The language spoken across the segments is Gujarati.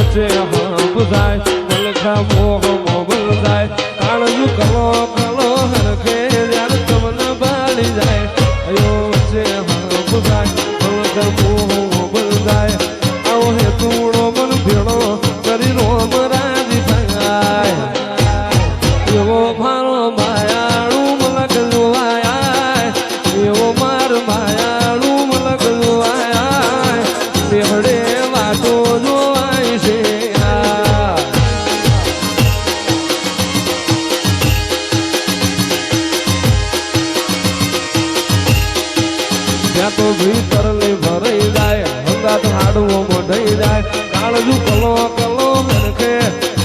વચ્ચે હંપ જાય મલખા મોહ મોબલ જાય કાળજુ કલો કલો હરખે જ્યારે તમને બાળી જાય અયો વચ્ચે હંપ જાય મલખા મોહ મોબલ જાય આવો હે તુડો મન ભેળો કરી રોમ રાજી થાય એવો મારો માયાળુ મલક જોવાય એવો માર માયાળુ મલક જોવાય બેહડે વાતો જોવાય છે ત્યાં તો ભીતર ને ભરાઈ જાય હંગાત હાડવો મોઢાઈ જાય કાળજુ કલો કલો મરખે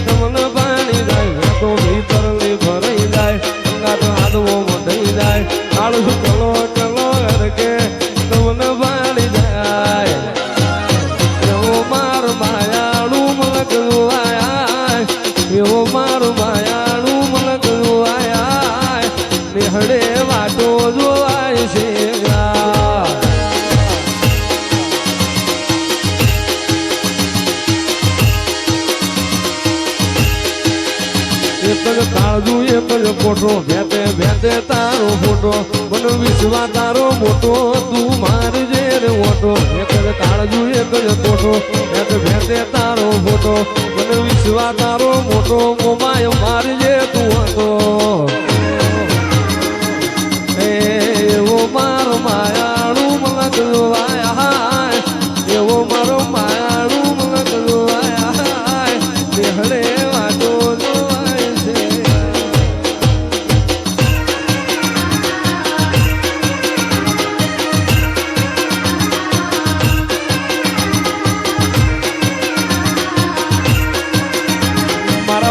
તમને પાણી જાય ત્યાં તો ભીતર ને ભરાઈ જાય હંગાત હાડવો મોઢાઈ જાય કાળજુ કલો કલો મરખે તમને પાણી જાય એવો માર માયાળુ મલક જોવાય એવો માર માયાળુ મલક જોવાય મેહડે વાટો જોવાય છે એક જ કાળજુ એક જ ફોટો ભેતે ભેતે તારો ફોટો મન વિશ્વા તારો મોટો તું મારજે રે ઓટો એક જ કાળજુ એક જ ફોટો ભેતે ભેતે તારો ફોટો મન વિશ્વા તારો મોટો મોમાય મારજે તું હતો એવો મારો માયાળુ મલક જોવાય એવો મારો માયાળુ મલક જોવાય બેહડે વાટો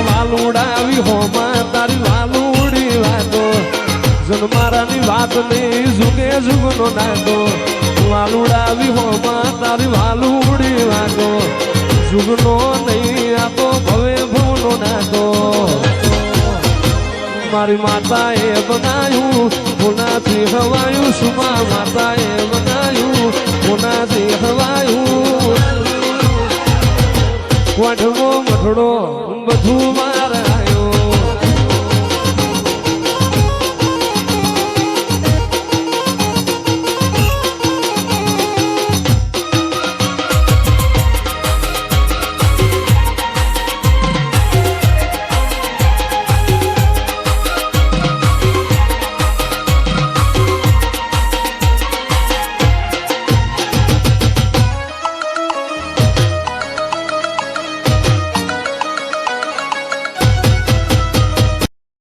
વાલુડાવી હોમાં તારી વાલુડી વાતો જન્મારાની વાત નહીં જુગે જુગનો નાતો વાલુડાવી હોમાં તારી વાલુડી વાતો જુગનો નહીં આ તો ભવે ભવનો નાતો મારી માતાએ બનાયું કોનાથી હવાયું સુમા માતાએ બનાયું કોનાથી હવાયું વાઢવો મઠડો બધું